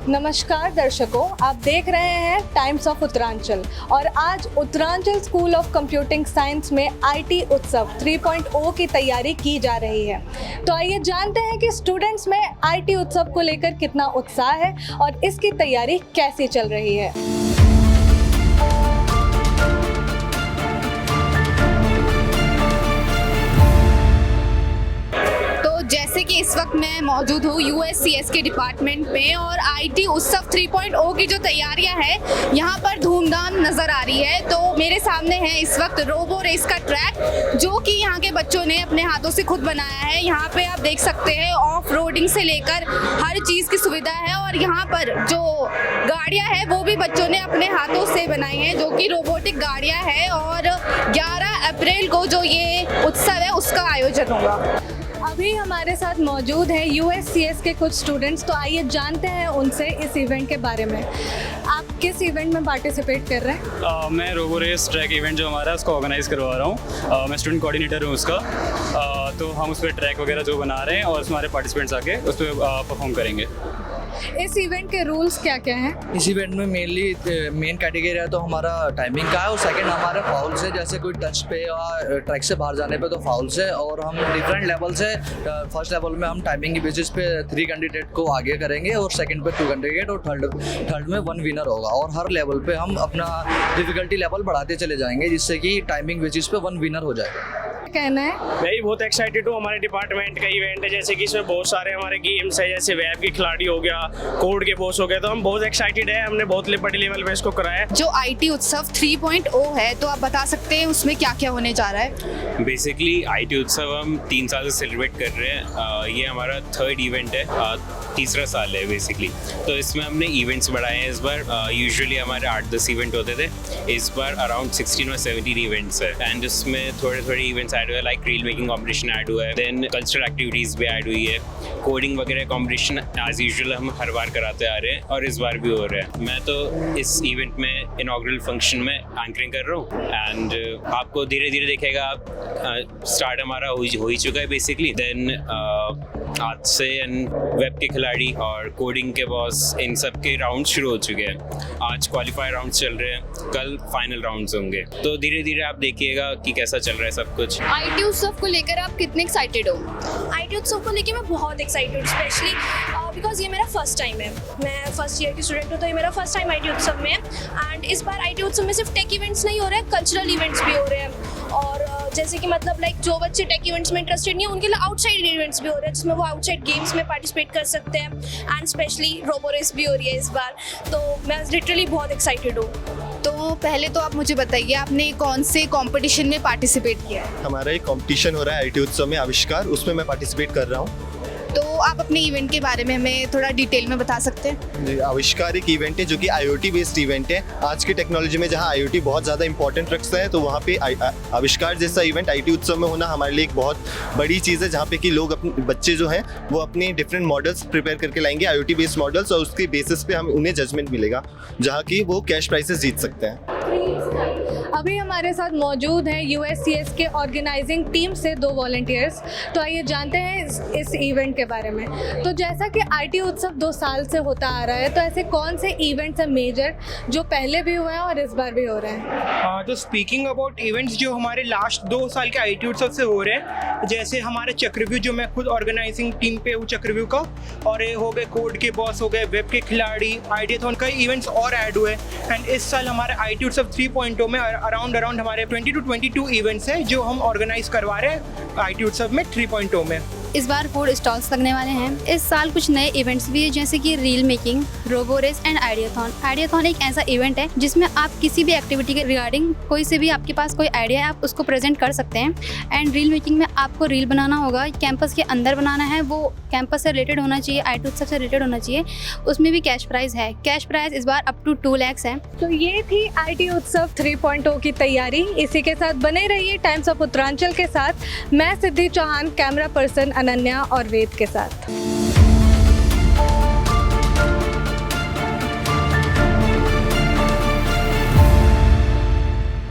नमस्कार दर्शकों, आप देख रहे हैं टाइम्स ऑफ उत्तरांचल और आज Uttaranchal school of computing science में आईटी उत्सव 3.0 की तैयारी की जा रही है। तो आइए जानते हैं कि स्टूडेंट्स में आईटी उत्सव को लेकर कितना उत्साह है और इसकी तैयारी कैसी चल रही है। जैसे कि इस वक्त मैं मौजूद हूँ यूएससीएस के डिपार्टमेंट में और आईटी उत्सव 3.0 की जो तैयारियां हैं यहाँ पर धूमधाम नज़र आ रही है। तो मेरे सामने है इस वक्त रोबो रेस का ट्रैक जो कि यहाँ के बच्चों ने अपने हाथों से खुद बनाया है। यहाँ पे आप देख सकते हैं ऑफ रोडिंग से लेकर हर चीज़ की सुविधा है और यहाँ पर जो गाड़ियाँ हैं वो भी बच्चों ने अपने हाथों से बनाई हैं जो कि रोबोटिक गाड़ियाँ हैं और 11 अप्रैल को जो ये उत्सव है उसका आयोजन होगा। अभी हमारे साथ मौजूद है यूएससीएस के कुछ स्टूडेंट्स, तो आइए जानते हैं उनसे इस इवेंट के बारे में। आप किस इवेंट में पार्टिसिपेट कर रहे हैं? मैं रोबो रेस ट्रैक इवेंट जो हमारा है उसको ऑर्गेनाइज करवा रहा हूँ। मैं स्टूडेंट कोऑर्डिनेटर हूँ उसका। तो हम उस पर ट्रैक वगैरह जो बना रहे हैं और उसमें हमारे पार्टिसिपेंट्स आके उस पर परफॉर्म करेंगे। इस इवेंट के रूल्स क्या क्या हैं? इस इवेंट में मेन कैटेगरी है तो हमारा टाइमिंग का है और सेकंड हमारे फाउल्स है, जैसे कोई टच पे या ट्रैक से बाहर जाने पे तो फाउल्स है। और हम डिफरेंट लेवल से फर्स्ट लेवल में हम टाइमिंग की बेसिस पे 3 कैंडिडेट को आगे करेंगे और सेकंड पे 2 कैंडिडेट और थर्ड में 1 विनर होगा। और हर लेवल पे हम अपना डिफिकल्टी लेवल बढ़ाते चले जाएंगे जिससे कि टाइमिंग बेसिस पे 1 विनर हो जाए। कहना है मैं भी बहुत एक्साइटेड हूँ। हमारे डिपार्टमेंट का इवेंट है, जैसे कि इसमें बहुत सारे हमारे गेम्स है, जैसे वेब के खिलाड़ी हो गया, कोड के बॉस हो गया। तो हम बहुत एक्साइटेड है, हमने बहुत बड़े लेवल पे इसको कराया है। जो आईटी उत्सव 3.0 है तो आप बता सकते हैं उसमें क्या क्या होने जा रहा है? बेसिकली आईटी उत्सव हम 3 साल से सेलिब्रेट कर रहे हैं। ये हमारा 3rd इवेंट है, तीसरा साल है बेसिकली। तो इसमें हमने इवेंट्स बढ़ाए हैं इस बार। यूजुअली हमारे 8-10 इवेंट होते थे, इस बार अराउंड 16 और 17 इवेंट्स है। एंड इसमें थोड़े इवेंट्स ऐड हुए, like reel making competition add हुआ है, देन कल्चरल एक्टिविटीज़ भी ऐड हुई है, कोडिंग वगैरह कॉम्पिटिशन एज यूजुअल हम हर बार कराते आ रहे हैं और इस बार भी हो रहा है। मैं तो इस इवेंट में इनॉग्रल फंक्शन में एंकरिंग कर रहा हूँ एंड आपको धीरे धीरे देखेगा। आप स्टार्ट हमारा हो ही चुका है बेसिकली। देन आज से वेब के खिलाड़ी और कोडिंग के बॉस इन सब के राउंड शुरू हो चुके हैं। आज क्वालिफाई राउंड चल रहे हैं, कल फाइनल राउंड्स होंगे। तो धीरे धीरे आप देखिएगा कि कैसा चल रहा है सब कुछ। आईटी उत्सव को लेकर आप कितने एक्साइटेड हो? आईटी उत्सव को लेकर मैं बहुत एक्साइटेड हूँ, स्पेशली बिकॉज ये मेरा फर्स्ट टाइम है। मैं फर्स्ट ईयर की स्टूडेंट हूँ तो ये मेरा फर्स्ट टाइम आईटी उत्सव में है। एंड इस बार आईटी उत्सव में सिर्फ टेक इवेंट्स नहीं हो रहे हैं, कल्चरल इवेंट्स भी हो रहे हैं। और जैसे कि मतलब लाइक जो बच्चे टेक इवेंट्स में इंटरेस्टेड नहीं है उनके लिए आउटसाइड इवेंट्स भी हो रहे हैं जिसमें वो आउटसाइड गेम्स में पार्टिसिपेट कर सकते हैं। एंड स्पेशली रोबो रेस भी हो रही है इस बार, तो मैं लिटरली बहुत एक्साइटेड हूँ। तो पहले तो आप मुझे बताइए आपने कौन से कंपटीशन में पार्टिसिपेट किया है? हमारा एक कंपटीशन हो रहा है आईटी उत्सव में, आविष्कार, उसमें मैं पार्टिसिपेट कर रहा हूँ। तो आप अपने इवेंट के बारे में हमें थोड़ा डिटेल में बता सकते हैं? आविष्कार एक इवेंट है जो कि आईओटी बेस्ड इवेंट है। आज की टेक्नोलॉजी में जहाँ आईओटी बहुत ज़्यादा इंपॉर्टेंट रखता है तो वहाँ पे आविष्कार जैसा इवेंट आईटी उत्सव में होना हमारे लिए एक बहुत बड़ी चीज़ है, जहाँ पे कि लोग अपने बच्चे जो हैं वो अपने डिफरेंट मॉडल्स प्रिपेयर करके लाएंगे, आईओटी बेस्ड मॉडल्स, और उसके बेसिस पे हम उन्हें जजमेंट मिलेगा जहाँ की वो कैश प्राइजेस जीत सकते हैं। अभी हमारे साथ मौजूद हैं यूएससीएस के ऑर्गेनाइजिंग टीम से 2 वॉलंटियर्स, तो आइए जानते हैं इस इवेंट के बारे में। तो जैसा कि आईटी उत्सव 2 साल से होता आ रहा है, तो ऐसे कौन से इवेंट्स हैं मेजर जो पहले भी हुए हैं और इस बार भी हो रहे हैं? तो स्पीकिंग अबाउट इवेंट्स जो हमारे लास्ट 2 साल के आईटी उत्सव से हो रहे हैं, जैसे हमारे चक्रव्यूह, जो मैं खुद ऑर्गेनाइजिंग टीम पे हूँ चक्रव्यूह का, और ये हो गए कोड के बॉस हो गए, वेब के खिलाड़ी, आइडियाथॉन का इवेंट्स और ऐड हुए। एंड इस साल हमारे आईटी उत्सव 3.0 में अराउंड हमारे 20 to 22 इवेंट्स हैं जो हम ऑर्गेनाइज करवा रहे हैं आईटी उत्सव में 3.0 में। इस बार फूड स्टॉल्स लगने वाले हैं। इस साल कुछ नए इवेंट्स भी है जैसे कि reel making, robo race and ideathon. Ideathon एक ऐसा इवेंट है जिसमें आप किसी भी एक्टिविटी के रिगार्डिंग कोई से भी आपके पास कोई आइडिया है आप उसको प्रेजेंट कर सकते हैं। एंड रील मेकिंग में आपको रील बनाना होगा, कैंपस के अंदर बनाना है, वो कैंपस से रिलेटेड होना चाहिए, आईटी उत्सव से रिलेटेड होना चाहिए। उसमें भी कैश प्राइज है। कैश प्राइज इस बार अप टू 2 lakhs है। तो ये थी आईटी उत्सव 3.0 की तैयारी। इसी के साथ बने रहिए टाइम्स ऑफ उत्तरांचल के साथ। मैं सिद्धि चौहान, कैमरा पर्सन अनन्या और वेद के साथ।